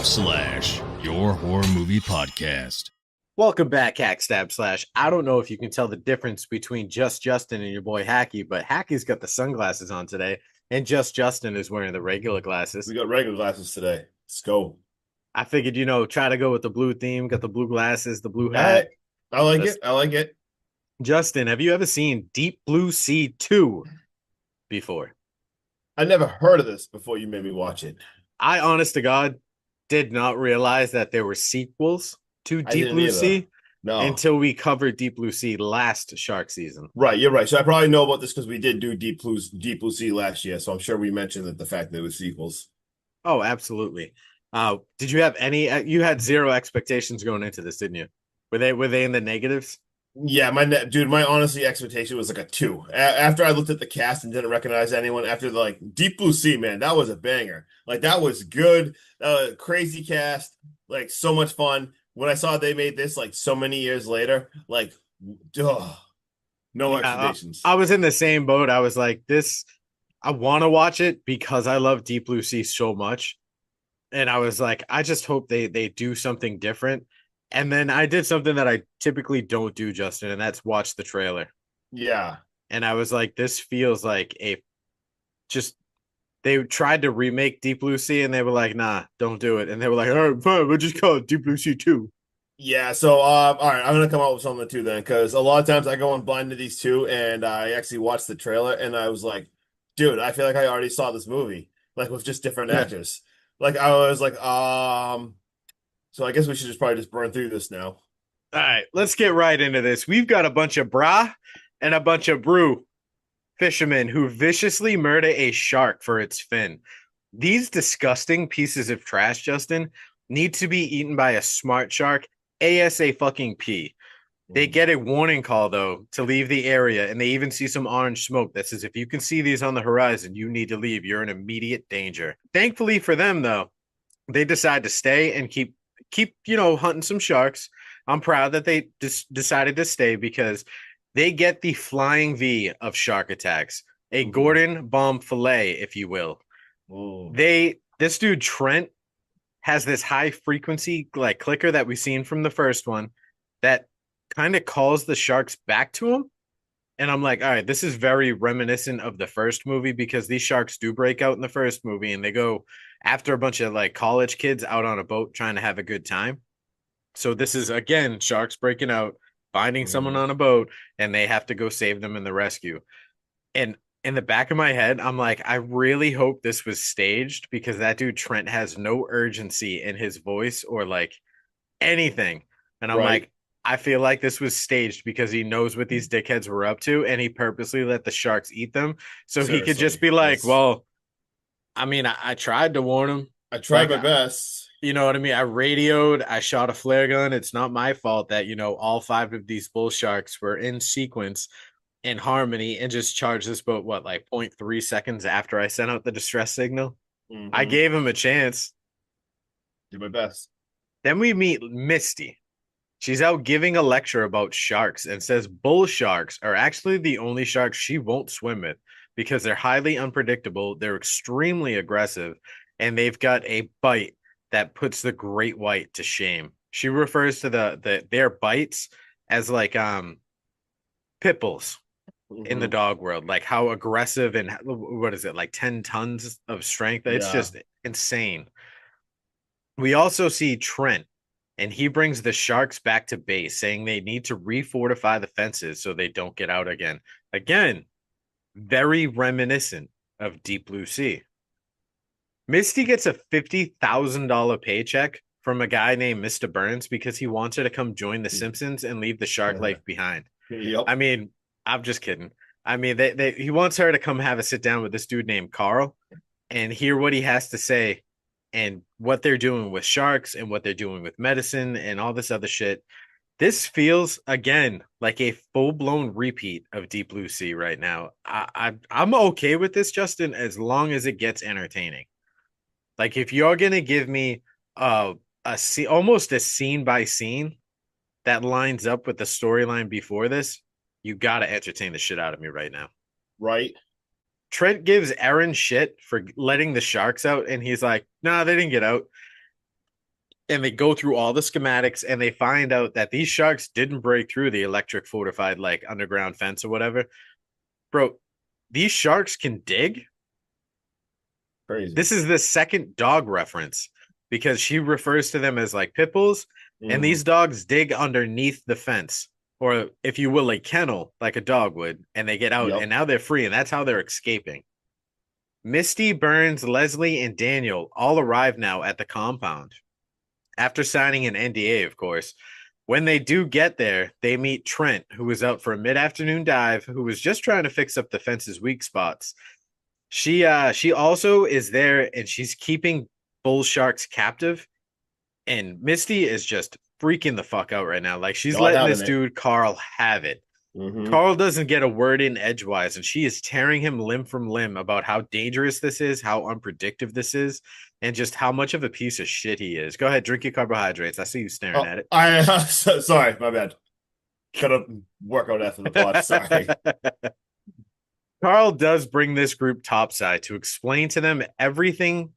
Slash, your horror movie podcast. Welcome back, Hackstab Slash. I don't know if you can tell the difference between Just Justin and your boy Hacky, but Hacky's got the sunglasses on today, and Just Justin is wearing the regular glasses. We got regular glasses today. Let's go. I figured, try to go with the blue theme, got the blue glasses, the blue All hat. right. I like it. I like it. Justin, have you ever seen Deep Blue Sea 2 before? I never heard of this before you made me watch it. I, honest to God, did not realize that there were sequels to I Deep didn't Blue either. Sea No. until we covered Deep Blue Sea last shark season. Right, you're right. So I probably know about this because we did do Deep Blue Sea last year. So I'm sure we mentioned that the fact that it was sequels. Oh, absolutely. Did you have any? You had zero expectations going into this, didn't you? Were they in the negatives? Yeah, my honestly expectation was like a 2. After I looked at the cast and didn't recognize anyone, after the Deep Blue Sea, man, that was a banger. Like that was good. Crazy cast, like so much fun. When I saw they made this like so many years later, like, no expectations. I was in the same boat. I was like, this. I want to watch it because I love Deep Blue Sea so much, and I was like, I just hope they do something different. And then I did something that I typically don't do, Justin, and that's watch the trailer. Yeah. And I was like, this feels like they tried to remake Deep Blue Sea and they were like, nah, don't do it. And they were like, all right, fine, we'll just call it Deep Blue Sea 2. Yeah, so all right, I'm gonna come up with something too then, because a lot of times I go in blind to these two, and I actually watched the trailer, and I was like, dude, I feel like I already saw this movie, like with just different actors. Like I was like, so I guess we should probably just burn through this now. All right, let's get right into this. We've got a bunch of bra and a bunch of brew fishermen who viciously murder a shark for its fin. These disgusting pieces of trash, Justin, need to be eaten by a smart shark ASAP. They get a warning call, though, to leave the area, and they even see some orange smoke that says, if you can see these on the horizon, you need to leave. You're in immediate danger. Thankfully for them, though, they decide to stay and keep hunting some sharks. I'm proud that they decided to stay because they get the flying V of shark attacks, a Gordon bomb fillet, if you will. Ooh. This dude Trent has this high frequency like clicker that we've seen from the first one that kind of calls the sharks back to him. And I'm like, all right, this is very reminiscent of the first movie because these sharks do break out in the first movie and they go after a bunch of like college kids out on a boat trying to have a good time. So this is again sharks breaking out, finding someone on a boat, and they have to go save them in the rescue. And in the back of my head, I'm like, I really hope this was staged because that dude Trent has no urgency in his voice or like anything. And I'm like, I feel like this was staged because he knows what these dickheads were up to and he purposely let the sharks eat them. So he could just be like, well, I mean, I tried to warn him. I tried my best. You know what I mean? I radioed, I shot a flare gun. It's not my fault that, all 5 of these bull sharks were in sequence in harmony and just charged this boat, like 0.3 seconds after I sent out the distress signal? I gave him a chance. Did my best. Then we meet Misty. She's out giving a lecture about sharks and says bull sharks are actually the only sharks she won't swim with because they're highly unpredictable, they're extremely aggressive, and they've got a bite that puts the great white to shame. She refers to their bites as like pit bulls in the dog world, like how aggressive and what is it, like 10 tons of strength? It's just insane. We also see Trent, and he brings the sharks back to base, saying they need to refortify the fences so they don't get out again. Again, very reminiscent of Deep Blue Sea. Misty gets a $50,000 paycheck from a guy named Mr. Burns because he wants her to come join the Simpsons and leave the shark life behind. Yep. I mean, I'm just kidding. I mean, he wants her to come have a sit down with this dude named Carl and hear what he has to say and what they're doing with sharks and what they're doing with medicine and all this other shit. This feels, again, like a full-blown repeat of Deep Blue Sea right now. I'm okay with this, Justin, as long as it gets entertaining. Like, if you're going to give me almost a scene by scene that lines up with the storyline before this, you got to entertain the shit out of me right now. Right. Trent gives Aaron shit for letting the sharks out, and he's like, nah, they didn't get out. and they go through all the schematics and they find out that these sharks didn't break through the electric fortified like underground fence or whatever. Bro, these sharks can dig. Crazy. This is the second dog reference because she refers to them as like pit bulls, and these dogs dig underneath the fence, or if you will, a kennel like a dog would, and they get out, Yep. and now they're free, and that's how they're escaping. Misty, Burns, Leslie, and Daniel all arrive now at the compound after signing an NDA, of course. When they do get there, they meet Trent, who was out for a mid-afternoon dive, who was just trying to fix up the fence's weak spots. She also is there and she's keeping bull sharks captive. And Misty is just freaking the fuck out right now. Like she's Not letting having this it. dude Carl have it. Mhm. Carl doesn't get a word in edgewise, and she is tearing him limb from limb about how dangerous this is, how unpredictable this is, and just how much of a piece of shit he is. Go ahead, drink your carbohydrates. I see you staring at it. Sorry, my bad. Gotta work out after the pod. Sorry. Carl does bring this group topside to explain to them everything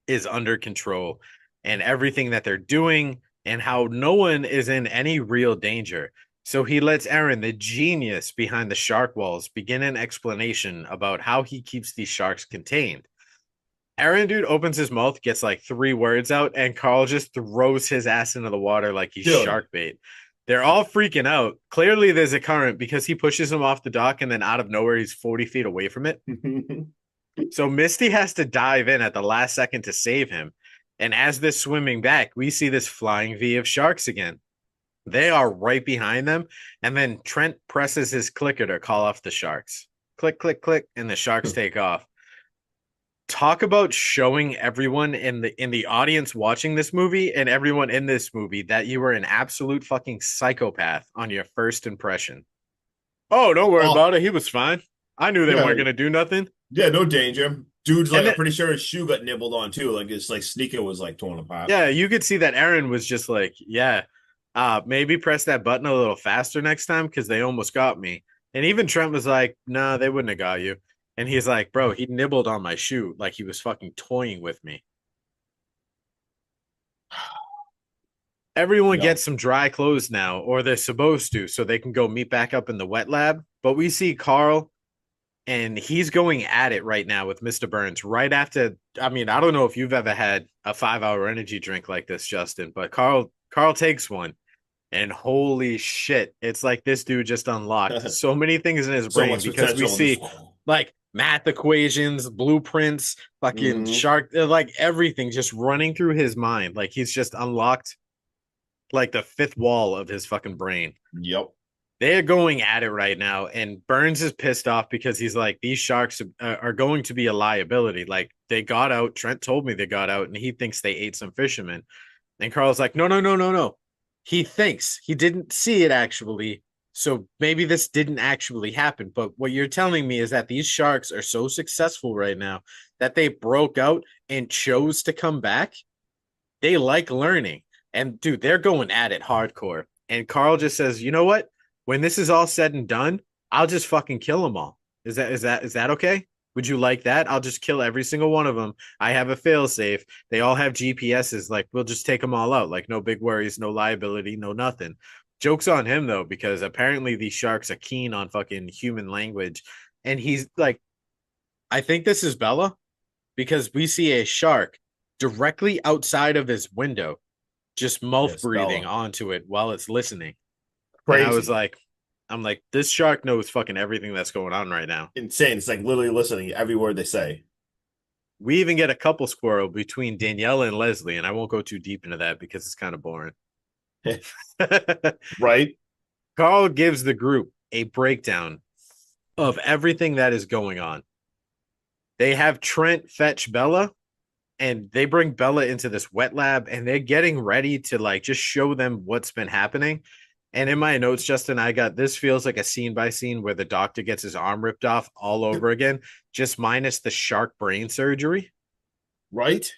is under control and everything that they're doing and how no one is in any real danger. So he lets Aaron, the genius behind the shark walls, begin an explanation about how he keeps these sharks contained. Aaron, dude, opens his mouth, gets like 3 words out, and Carl just throws his ass into the water like he's Dude. shark bait. They're all freaking out. Clearly, there's a current because he pushes him off the dock, and then out of nowhere, he's 40 feet away from it. So Misty has to dive in at the last second to save him. And as they're swimming back, we see this flying V of sharks again. They are right behind them. And then Trent presses his clicker to call off the sharks. Click, click, click, and the sharks take off. Talk about showing everyone in the audience watching this movie and everyone in this movie that you were an absolute fucking psychopath on your first impression. Oh, don't worry about it. He was fine. I knew they weren't gonna do nothing. Yeah, no danger. Dude's like, And I'm pretty sure his shoe got nibbled on too. Like his like sneaker was like torn apart. Yeah, you could see that Aaron was just like, yeah, maybe press that button a little faster next time because they almost got me. And even Trent was like, nah, they wouldn't have got you. And he's like, bro, he nibbled on my shoe like he was fucking toying with me. Everyone gets some dry clothes now, or they're supposed to, so they can go meet back up in the wet lab. But we see Carl, and he's going at it right now with Mr. Burns right after. I mean, I don't know if you've ever had a 5-hour energy drink like this, Justin, but Carl takes one, and holy shit, it's like this dude just unlocked so many things in his So brain much because we potential. see like math equations, blueprints, fucking shark, like everything just running through his mind. Like he's just unlocked like the 5th wall of his fucking brain. Yep. They're going at it right now, and Burns is pissed off because he's like, these sharks are going to be a liability. Like they got out. Trent told me they got out, and he thinks they ate some fishermen. And Carl's like, no. He thinks he didn't see it actually. So maybe this didn't actually happen. But what you're telling me is that these sharks are so successful right now that they broke out and chose to come back. They like learning. And dude, they're going at it hardcore. And Carl just says, you know what? When this is all said and done, I'll just fucking kill them all. Is that okay? Would you like that? I'll just kill every single one of them. I have a failsafe. They all have GPSs. Like, we'll just take them all out. Like, no big worries, no liability, no nothing. Joke's on him, though, because apparently these sharks are keen on fucking human language. And he's like, I think this is Bella because we see a shark directly outside of his window, just mouth breathing Bella. onto it while it's listening. Crazy. And I was like, I'm like, this shark knows fucking everything that's going on right now. Insane. It's like literally listening every word they say. We even get a couple squirrel between Danielle and Leslie, and I won't go too deep into that because it's kind of boring. Right? Carl gives the group a breakdown of everything that is going on. They have Trent fetch Bella, and they bring Bella into this wet lab, and they're getting ready to like just show them what's been happening. And in my notes, Justin, I got this feels like a scene by scene where the doctor gets his arm ripped off all over again, just minus the shark brain surgery. Right?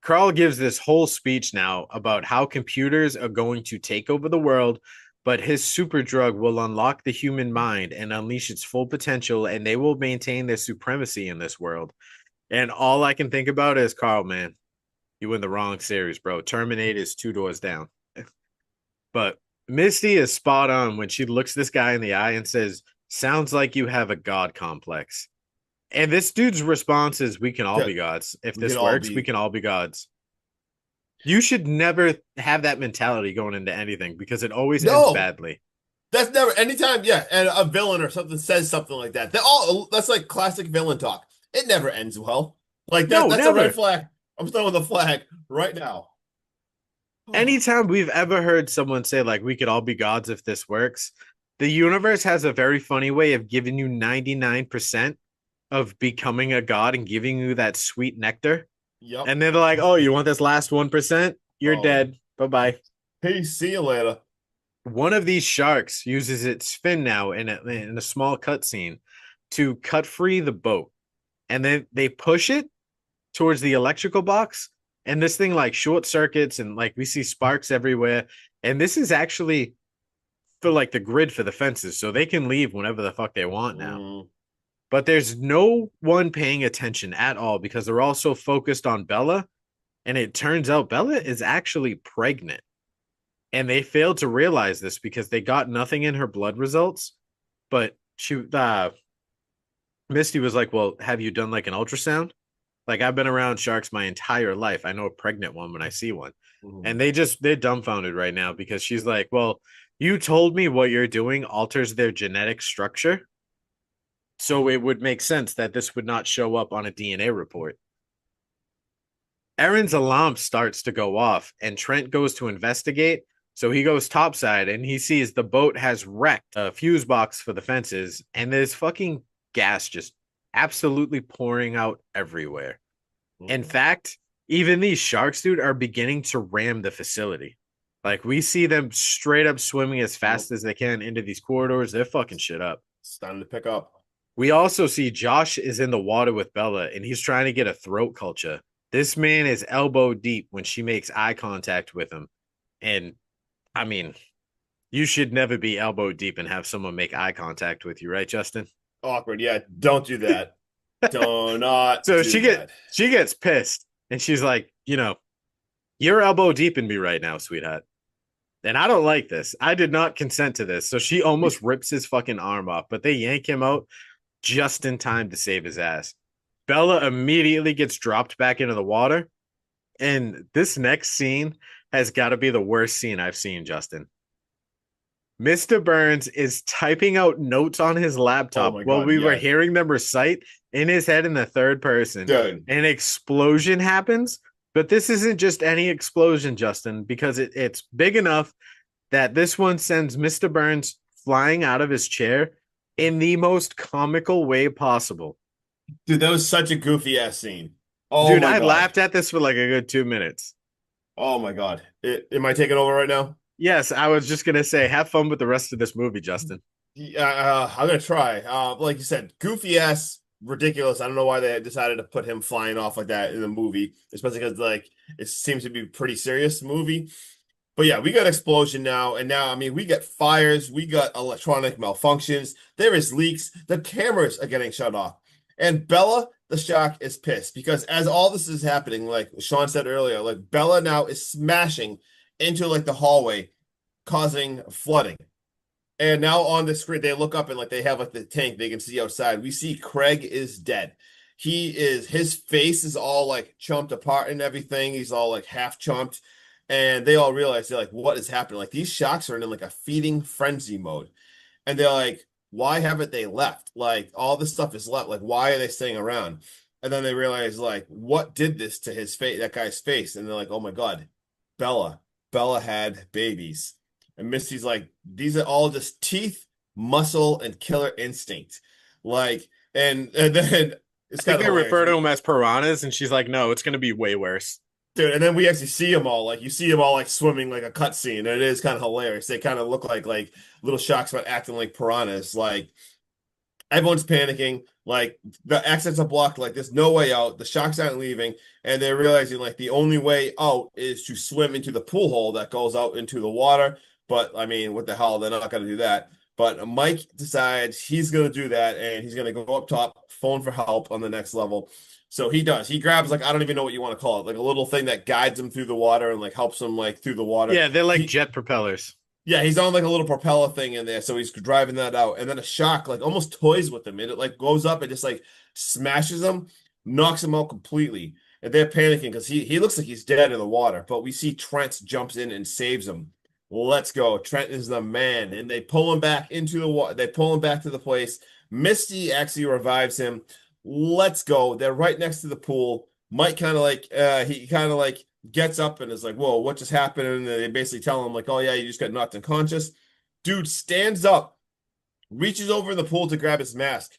Carl gives this whole speech now about how computers are going to take over the world, but his super drug will unlock the human mind and unleash its full potential, and they will maintain their supremacy in this world. And all I can think about is, Carl, man, You win the wrong series, bro. Terminator is 2 doors down. But Misty is spot on when she looks this guy in the eye and says, "Sounds like you have a god complex." And this dude's response is, "We can all be gods. If this works, we can all be gods." You should never have that mentality going into anything because it always ends badly. That's never anytime, yeah, and a villain or something says something like that. That's like classic villain talk. It never ends well. Like that, that's never. A red flag. I'm throwing the flag right now. Anytime we've ever heard someone say, like, we could all be gods if this works, the universe has a very funny way of giving you 99% of becoming a god and giving you that sweet nectar. Yep. And then they're like, "Oh, you want this last 1%? You're dead. Bye-bye. Peace. See you later." One of these sharks uses its fin now in a small cutscene to cut free the boat. And then they push it towards the electrical box. And this thing like short circuits and like we see sparks everywhere. And this is actually for like the grid for the fences. So they can leave whenever the fuck they want now. But there's no one paying attention at all because they're all so focused on Bella. And it turns out Bella is actually pregnant. And they failed to realize this because they got nothing in her blood results. But Misty was like, "Well, have you done like an ultrasound? Like, I've been around sharks my entire life. I know a pregnant one when I see one." And they're dumbfounded right now because she's like, "Well, you told me what you're doing alters their genetic structure. So it would make sense that this would not show up on a DNA report." Erin's alarm starts to go off and Trent goes to investigate. So he goes topside and he sees the boat has wrecked a fuse box for the fences and there's fucking gas just absolutely pouring out everywhere. In fact, even these sharks, dude, are beginning to ram the facility. Like we see them straight up swimming as fast as they can into these corridors. They're fucking shit up. It's time to pick up. We also see Josh is in the water with Bella and he's trying to get a throat culture. This man is elbow deep when she makes eye contact with him. And I mean, you should never be elbow deep and have someone make eye contact with you, right, Justin? Awkward. Yeah, don't do that. Do not. So she gets pissed and she's like, "You're elbow deep in me right now, sweetheart. And I don't like this. I did not consent to this." So she almost rips his fucking arm off, but they yank him out just in time to save his ass. Bella immediately gets dropped back into the water. And this next scene has got to be the worst scene I've seen, Justin. Mr. Burns is typing out notes on his laptop while we were hearing them recite in his head in the third person. Dude. An explosion happens, but this isn't just any explosion, Justin, because it's big enough that this one sends Mr. Burns flying out of his chair in the most comical way possible. Dude, that was such a goofy ass scene. Dude, I laughed at this for like a good 2 minutes. Oh my God. Am I taking over right now? Yes, I was just going to say, have fun with the rest of this movie, Justin. I'm going to try. Like you said, goofy ass, ridiculous. I don't know why they decided to put him flying off like that in the movie, especially because like it seems to be a pretty serious movie. But yeah, we got explosion now. And now, I mean, we got fires. We got electronic malfunctions. There is leaks. The cameras are getting shut off. And Bella, the shark, is pissed because as all this is happening, like Sean said earlier, like Bella now is smashing into like the hallway, causing flooding. And now on the screen, they look up and like they have like the tank they can see outside. We see Craig is dead. His face is all like chomped apart and everything. He's all like half chomped. And they all realize they're like, what is happening? Like these sharks are in like a feeding frenzy mode. And they're like, why haven't they left? Like all this stuff is left. Like, why are they staying around? And then they realize like, what did this to his face, that guy's face? And they're like, oh my God, Bella had babies. And Misty's like, these are all just teeth, muscle, and killer instinct. Like, and then it's kind of, they refer to them as piranhas, and she's like, no, it's going to be way worse. Dude, and then we actually see them all, like, you see them all, like, swimming like a cutscene, and it is kind of hilarious. They kind of look like little sharks, but acting like piranhas. Like, everyone's panicking. Like, the exits are blocked. Like, there's no way out. The sharks aren't leaving, and they're realizing, like, the only way out is to swim into the pool hole that goes out into the water. But, I mean, what the hell? They're not going to do that. But Mike decides he's going to do that, and he's going to go up top, phone for help on the next level. So he does. He grabs like I don't even know what you want to call it, like a little thing that guides him through the water and like helps him like through the water. Yeah, they're like He, jet propellers. yeah, he's on like a little propeller thing in there, so he's driving that out, and then a shark like almost toys with him, and it like goes up and just like smashes him, knocks him out completely, and they're panicking because he looks like he's dead in the water. But we see Trent jumps in and saves him. Let's go. Trent is the man, and they pull him back into the water. They pull him back to the place. Misty actually revives him. Let's go. They're right next to the pool. Mike kind of like he kind of like gets up and is like, whoa, what just happened? And they basically tell him like, oh yeah, you just got knocked unconscious. Dude stands up, reaches over in the pool to grab his mask.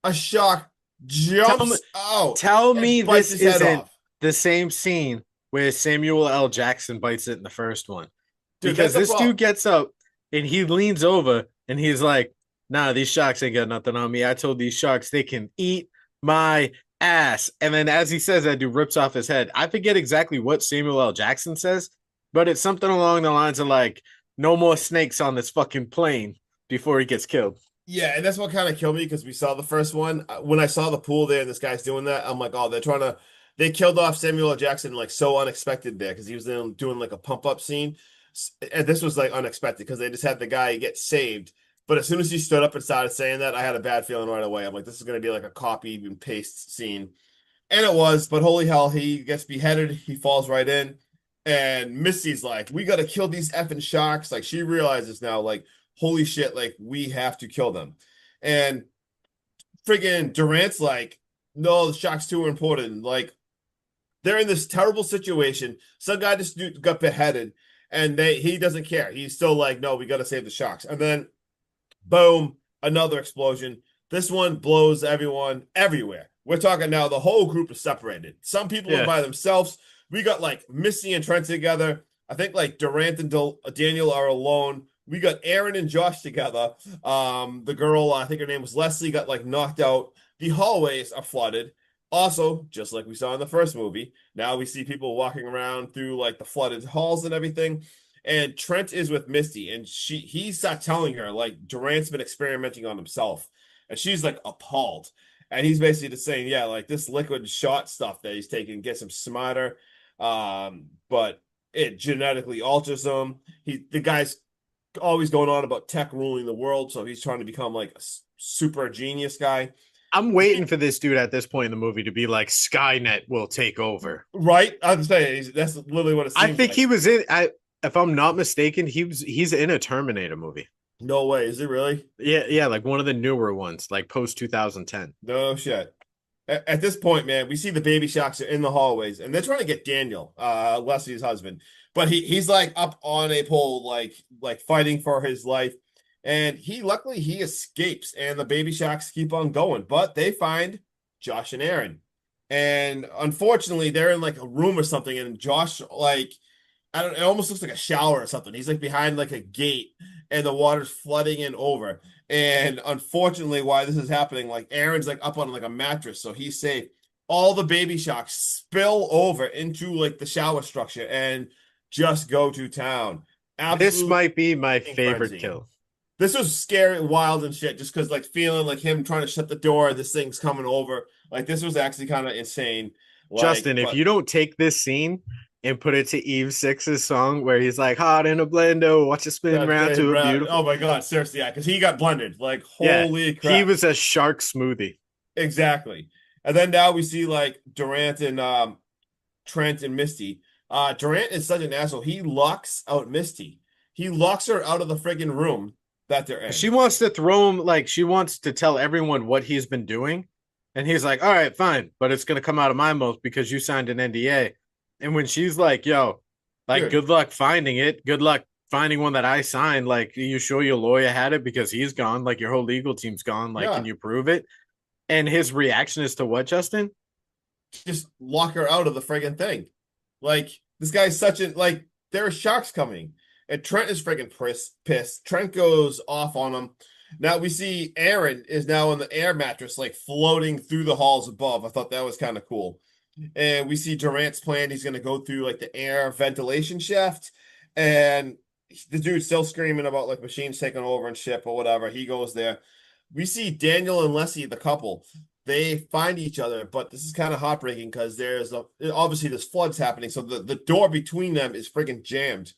A shark jumps out. Tell me bites this his head isn't off. the same scene where Samuel L. Jackson bites it in the first one. Dude, Because that's the this problem. dude gets up and he leans over and he's like, nah, these sharks ain't got nothing on me. I told these sharks they can eat my ass. And then as he says that, dude rips off his head. I forget exactly what Samuel L. Jackson says, but it's something along the lines of like, no more snakes on this fucking plane before he gets killed. Yeah, and that's what kind of killed me because we saw the first one. When I saw the pool there and this guy's doing that, I'm like, oh, they killed off Samuel L. Jackson like so unexpected there because he was doing like a pump up scene. And this was like unexpected because they just had the guy get saved. But as soon as he stood up and started saying that, I had a bad feeling right away. I'm like, this is going to be like a copy and paste scene. And it was, but holy hell, he gets beheaded. He falls right in. And Misty's like, we got to kill these effing sharks. Like, she realizes now, like, holy shit, like, we have to kill them. And friggin' Durant's like, no, the shark's too important. Like, they're in this terrible situation. Some guy just got beheaded, and he doesn't care. He's still like, no, we got to save the sharks. And then, boom, another explosion. This one blows everyone everywhere. We're talking now, the whole group is separated. Some people are by themselves. We got like Missy and Trent together. I think like Durant and Daniel are alone. We got Aaron and Josh together. The girl, I think her name was Leslie, got like knocked out. The hallways are flooded. Also, just like we saw in the first movie, now we see people walking around through like the flooded halls and everything. And Trent is with Misty, and he starts telling her like Durant's been experimenting on himself, and she's like appalled. And he's basically just saying, yeah, like this liquid shot stuff that he's taking gets him smarter, but it genetically alters him. The guy's always going on about tech ruling the world, so he's trying to become like a super genius guy. I'm waiting for this dude at this point in the movie to be like, Skynet will take over. Right? I'm saying that's literally what it seems I think like. he was in. If I'm not mistaken, he's in a Terminator movie. No way. Is it really? Yeah, like one of the newer ones, like post 2010. No shit. At this point, man, we see the baby sharks are in the hallways, and they're trying to get Daniel, Leslie's husband, but he's like up on a pole, like fighting for his life, and luckily he escapes, and the baby sharks keep on going, but they find Josh and Aaron, and unfortunately they're in like a room or something, and Josh like it almost looks like a shower or something. He's like behind like a gate, and the water's flooding in over. And unfortunately, why this is happening, like Aaron's like up on like a mattress, so he's safe. All the baby sharks spill over into like the shower structure and just go to town. This might be my fucking favorite frenzy. kill. This was scary, wild, and shit. Just because like feeling like him trying to shut the door, this thing's coming over. Like this was actually kind of insane. Like, Justin, if you don't take this scene and put it to Eve Six's song where he's like, hot in a blender, watch it spin round to a beautiful. Oh my god, seriously, yeah, because he got blended. Like holy crap, he was a shark smoothie. Exactly. And then now we see like Durant and Trent and Misty. Durant is such an asshole. He locks out Misty. He locks her out of the friggin' room that they're in. She wants to throw him, like she wants to tell everyone what he's been doing. And he's like, all right, fine, but it's gonna come out of my mouth because you signed an NDA. And when she's like, yo, like, Dude. good luck finding it. Good luck finding one that I signed. Like, you sure your lawyer had it because he's gone? Like, your whole legal team's gone. Like, can you prove it? And his reaction is to what, Justin? Just lock her out of the friggin' thing. Like, this guy's such a, like, there are sharks coming. And Trent is friggin' pissed. Trent goes off on him. Now we see Aaron is now on the air mattress, like, floating through the halls above. I thought that was kind of cool. And we see Durant's plan. He's going to go through like the air ventilation shaft. And the dude's still screaming about like machines taking over and ship or whatever. He goes there. We see Daniel and Leslie, the couple. They find each other, but this is kind of heartbreaking because obviously there's floods happening, so the door between them is freaking jammed.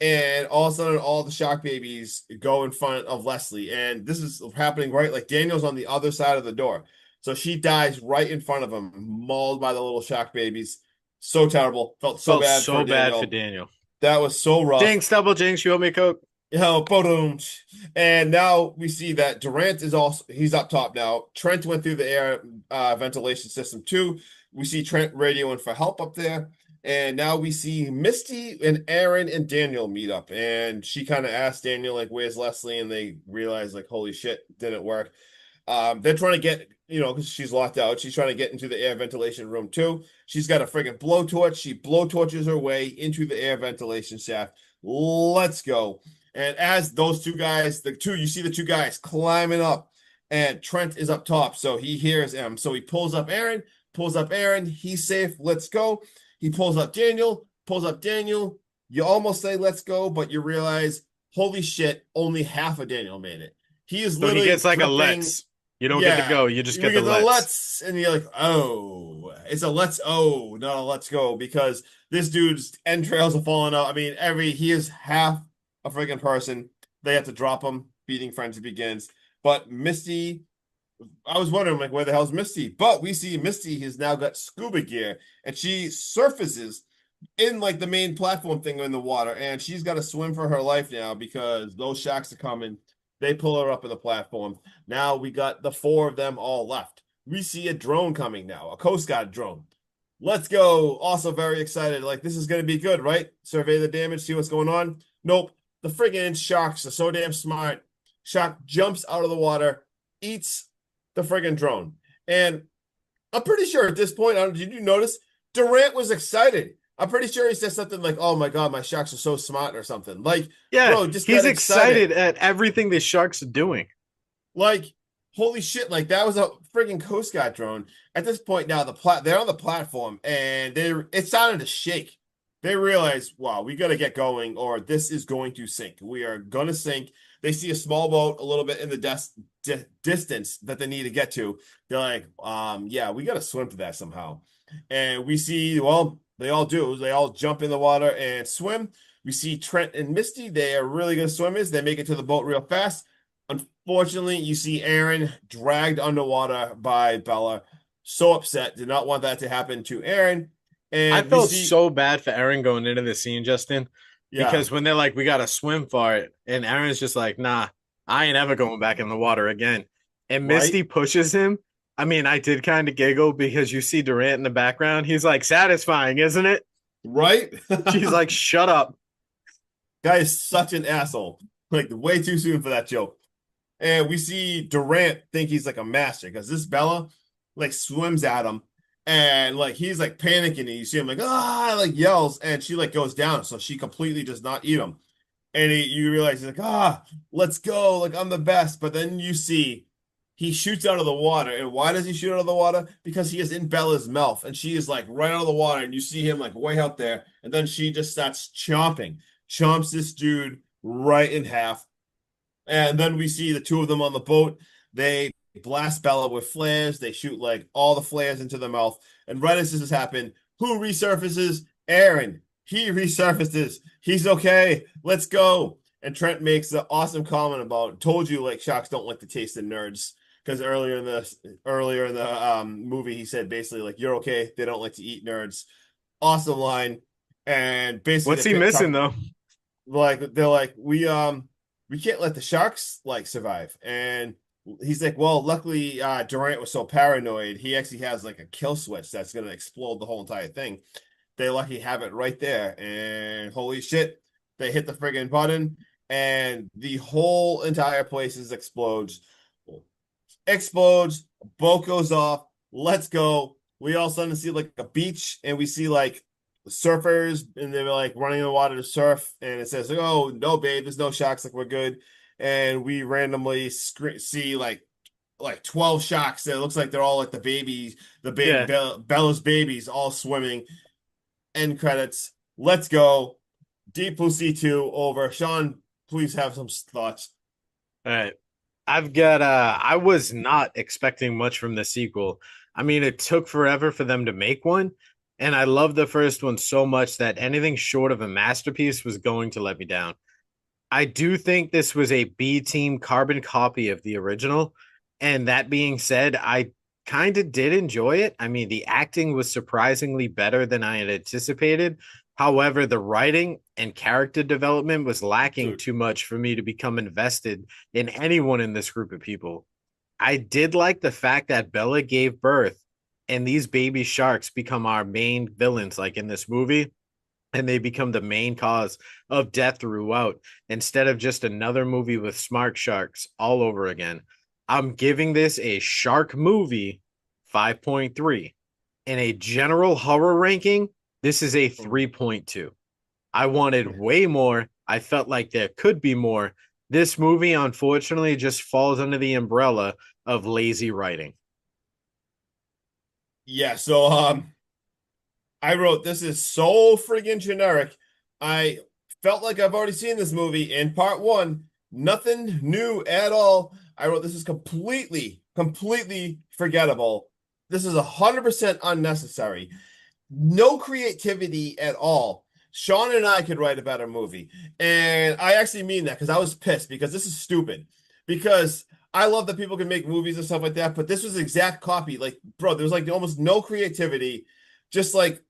And all of a sudden, all the shark babies go in front of Leslie, and this is happening right like Daniel's on the other side of the door, so she dies right in front of him, mauled by the little shark babies. So terrible. Felt so Felt bad so for bad Daniel. for Daniel. That was so rough. Jinx, double jinx, you owe me a Coke. Boom. And now we see that Durant is he's up top now. Trent went through the air ventilation system too. We see Trent radioing for help up there. And now we see Misty and Aaron and Daniel meet up. And she kind of asked Daniel, like, where's Leslie? And they realize, like, holy shit, didn't work. They're trying to get, because she's locked out. She's trying to get into the air ventilation room too. She's got a friggin' blowtorch. She blowtorches her way into the air ventilation shaft. Let's go. And as those two guys, you see the two guys climbing up, and Trent is up top. So he hears him. So he pulls up Aaron. He's safe. Let's go. He pulls up Daniel. You almost say let's go, but you realize, holy shit, only half of Daniel made it. He is So literally he gets like dripping. a let's. You don't get to go. You just get the let's. And you're like, oh, it's a let's not a let's go, because this dude's entrails are falling out. I mean, he is half a freaking person. They have to drop him. Beating frenzy begins. But Misty, I was wondering, like, where the hell's Misty? But we see Misty has now got scuba gear, and she surfaces in like the main platform thing in the water, and she's got to swim for her life now because those sharks are coming. They pull her up in the platform. Now we got the four of them all left. We see a drone coming now, a Coast Guard drone. Let's go. Also very excited. Like, this is going to be good, right? Survey the damage, see what's going on. Nope. The friggin' sharks are so damn smart. Shark jumps out of the water, eats the friggin' drone. And I'm pretty sure at this point, did you notice? Durant was excited. I'm pretty sure he said something like, oh my God, my sharks are so smart or something. Like, yeah, bro, just he's excited at everything the sharks are doing. Like, holy shit, like that was a friggin' Coast Guard drone. At this point now, they're on the platform, and it started to shake. They realize, wow, we got to get going, or this is going to sink. We are going to sink. They see a small boat a little bit in the distance that they need to get to. They're like, yeah, we got to swim to that somehow. And we see, well, they all do. They all jump in the water and swim. We see Trent and Misty. They are really good swimmers. They make it to the boat real fast. Unfortunately, you see Aaron dragged underwater by Bella. So upset. Did not want that to happen to Aaron. And I felt so bad for Aaron going into the scene, Justin. Yeah. Because when they're like, we got to swim for it. And Aaron's just like, nah, I ain't ever going back in the water again. And Misty pushes him. I mean, I did kind of giggle because you see Durant in the background. He's like, satisfying, isn't it? Right? She's like, shut up. Guy is such an asshole. Like, way too soon for that joke. And we see Durant think he's like a master because this Bella like swims at him, and like he's like panicking, and you see him like like yells, and she like goes down, so she completely does not eat him. And you realize he's like, let's go, like I'm the best. But then you see he shoots out of the water. And why does he shoot out of the water? Because he is in Bella's mouth, and she is like right out of the water, and you see him like way out there, and then she just starts chomps this dude right in half. And then we see the two of them on the boat. They blast Bella with flares. They shoot like all the flares into the mouth. And right as this has happened, who resurfaces? Aaron. He resurfaces. He's okay. Let's go. And Trent makes the awesome comment about, told you like sharks don't like the taste of nerds. Because earlier in the movie, he said basically like, you're okay. They don't like to eat nerds. Awesome line. And basically, what's he missing though? Like they're like, we can't let the sharks like survive. And he's like, well, luckily Durant was so paranoid, he actually has like a kill switch that's gonna explode the whole entire thing. They lucky have it right there, and holy shit, they hit the friggin' button, and the whole entire place explodes. Boat goes off. Let's go. We all suddenly see like a beach, and we see like surfers, and they're like running in the water to surf, and it says, oh no babe, there's no sharks, like we're good. And we randomly see like 12 sharks that looks like they're all like the babies, Bella's babies, all swimming. End credits. Let's go. Deep Blue Sea 2 over. Sean, please have some thoughts. All right. I've got I was not expecting much from the sequel. I mean, it took forever for them to make one, and I love the first one so much that anything short of a masterpiece was going to let me down. I do think this was a B team carbon copy of the original, and that being said, I kind of did enjoy it. I mean, the acting was surprisingly better than I had anticipated. However, the writing and character development was lacking Dude, too much for me to become invested in anyone in this group of people. I did like the fact that Bella gave birth and these baby sharks become our main villains, like in this movie, and they become the main cause of death throughout instead of just another movie with smart sharks all over again. I'm giving this a shark movie 5.3. In a general horror ranking, this is a 3.2. I wanted way more. I felt like there could be more. This movie, unfortunately, just falls under the umbrella of lazy writing. yeah, so I wrote this is so friggin' generic. I felt like I've already seen this movie in part one. Nothing new at all. I wrote this is completely forgettable. This is 100% unnecessary. No creativity at all. Sean and I could write a better movie. And I actually mean that because I was pissed because this is stupid. Because I love that people can make movies and stuff like that, but this was the exact copy. Like, bro, there was like almost no creativity. Just like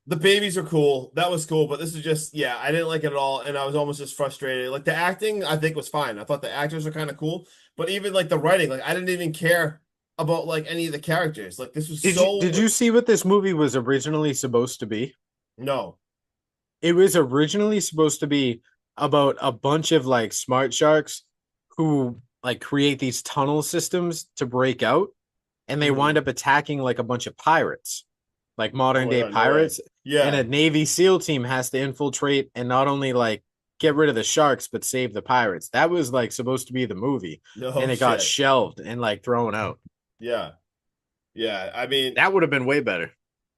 the babies are cool. That was cool, but this is just, yeah, I didn't like it at all. And I was almost just frustrated. Like the acting, I think was fine. I thought the actors were kind of cool, but even like the writing, like I didn't even care about like any of the characters. Like this was Did you see what this movie was originally supposed to be? no. It was originally supposed to be about a bunch of like smart sharks who like create these tunnel systems to break out, and they Mhm. wind up attacking like a bunch of pirates, like Oh modern my day God, no way. pirates. And Yeah. a Navy SEAL team has to infiltrate and not only like get rid of the sharks but save the pirates. That was like supposed to be the movie, No and it got shit. shelved and like thrown out. Yeah. Yeah. I mean, That would have been way better.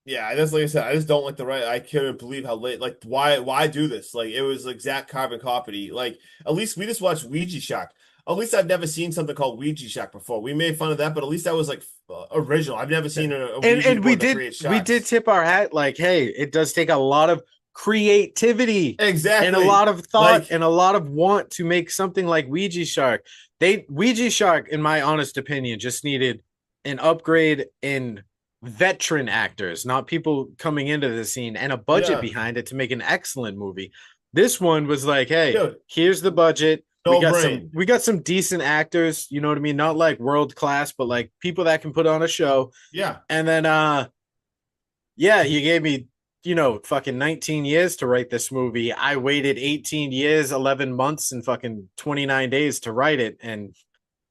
yeah, I just like I said, I just don't like the right. I couldn't believe how late. Like, why do this? Like, it was exact carbon copy. Like, at least we just watched Ouija Shack. At least I've never seen something called Ouija Shack before. We made fun of that, but at least that was like original. I've never seen a Ouija And we board that did creates we did shocks. tip our hat like, hey, it does take a lot of creativity and a Exactly. lot of thought Like, and a lot of want to make something like Ouija Shark. Ouija Shark, in my honest opinion, just needed an upgrade in veteran actors, not people coming into the scene, and a budget yeah, behind it to make an excellent movie. This one was like, hey, dude, here's the budget. no brain. We got some decent actors, you know what I mean? Not like world class, but like people that can put on a show. Yeah. And then yeah, you gave me, fucking 19 years to write this movie. I waited 18 years, 11 months, and fucking 29 days to write it. And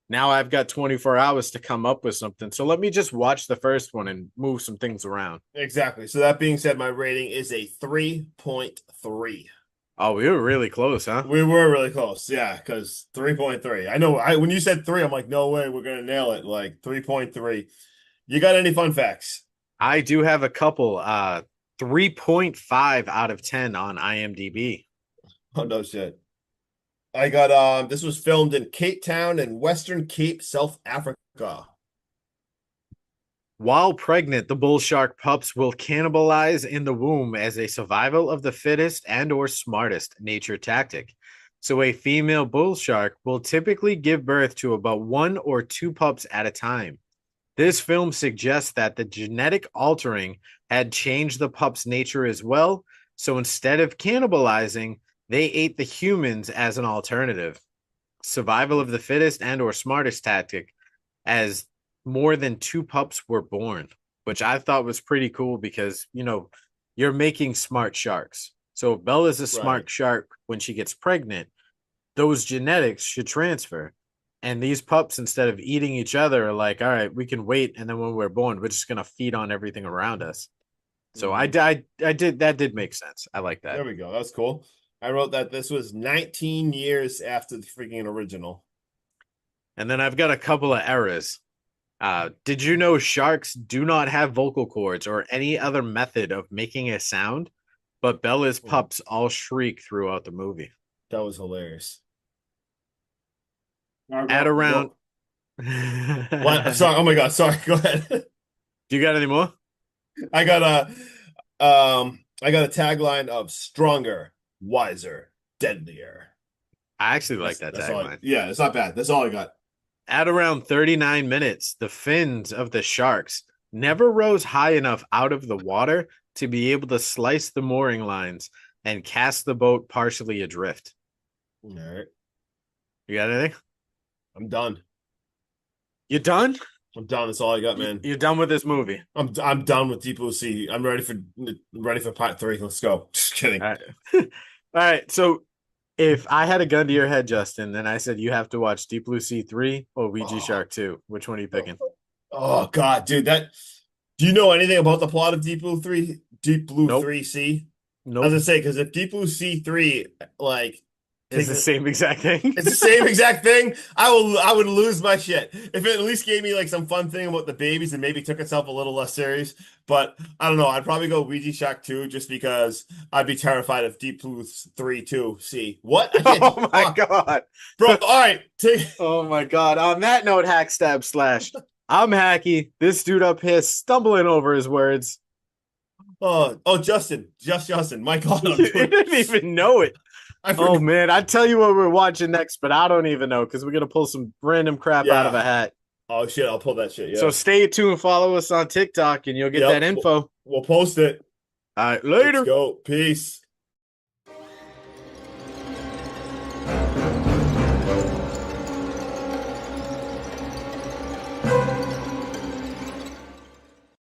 now I've got 24 hours to come up with something. So let me just watch the first one and move some things around. Exactly. So that being said, my rating is a 3.3. Oh, we were really close, huh? We were really close, yeah, because 3.3. I know I when you said three, I'm like, no way, we're gonna nail it. Like 3.3. You got any fun facts? I do have a couple. 3.5 out of 10 on IMDb. Oh no shit. I got this was filmed in Cape Town in Western Cape, South Africa. While pregnant, the bull shark pups will cannibalize in the womb as a survival of the fittest and or smartest nature tactic. So a female bull shark will typically give birth to about one or two pups at a time. This film suggests that the genetic altering had changed the pup's nature as well. So instead of cannibalizing, they ate the humans as an alternative. Survival of the fittest and or smartest tactic, as more than two pups were born, which I thought was pretty cool because, you're making smart sharks. So if Bella's a Right. smart shark when she gets pregnant, those genetics should transfer. And these pups, instead of eating each other, are like, all right, we can wait. And then when we're born, we're just going to feed on everything around us. So Mhm. I did, that did make sense. I like that. There we go. That's cool. I wrote that this was 19 years after the freaking original. And then I've got a couple of errors. Did you know sharks do not have vocal cords or any other method of making a sound? but Bella's pups all shriek throughout the movie. That was hilarious. At around. What? Sorry. Oh my God. Sorry. Go ahead. Do you got any more? I got I got a tagline of stronger, wiser, deadlier. I actually like that That's all tagline. yeah, it's not bad. That's all I got. At around 39 minutes, the fins of the sharks never rose high enough out of the water to be able to slice the mooring lines and cast the boat partially adrift. All right. You got anything? I'm done. You done? I'm done. That's all I got, man. You're done with this movie. I'm done with Deep Blue Sea. I'm ready for part 3. Let's go. Just kidding. All right. All right. So if I had a gun to your head, Justin, then I said you have to watch Deep Blue Sea 3 or Ouija Shark 2. Which one are you picking? Oh God, dude, do you know anything about the plot of Deep Blue 3? Deep Blue Nope. 3 Sea? Nope. I was gonna say, because if Deep Blue Sea 3 like It's the same exact thing. it's the same exact thing, I would lose my shit. If it at least gave me like some fun thing about the babies and maybe took itself a little less serious. But I don't know, I'd probably go Ouija Shark 2 just because I'd be terrified of Deep Blue 3 2 Sea. What? Oh my God. Bro, all right. Oh my God. On that note, hack stab slash. I'm hacky. This dude up here stumbling over his words. Justin. My God. You didn't even know it. Oh man, I'd tell you what we're watching next, but I don't even know because we're gonna pull some random crap out of a hat. Oh shit, I'll pull that shit. Yeah. So stay tuned, follow us on TikTok, and you'll get that info. We'll post it. All right, later. Let's go. Peace.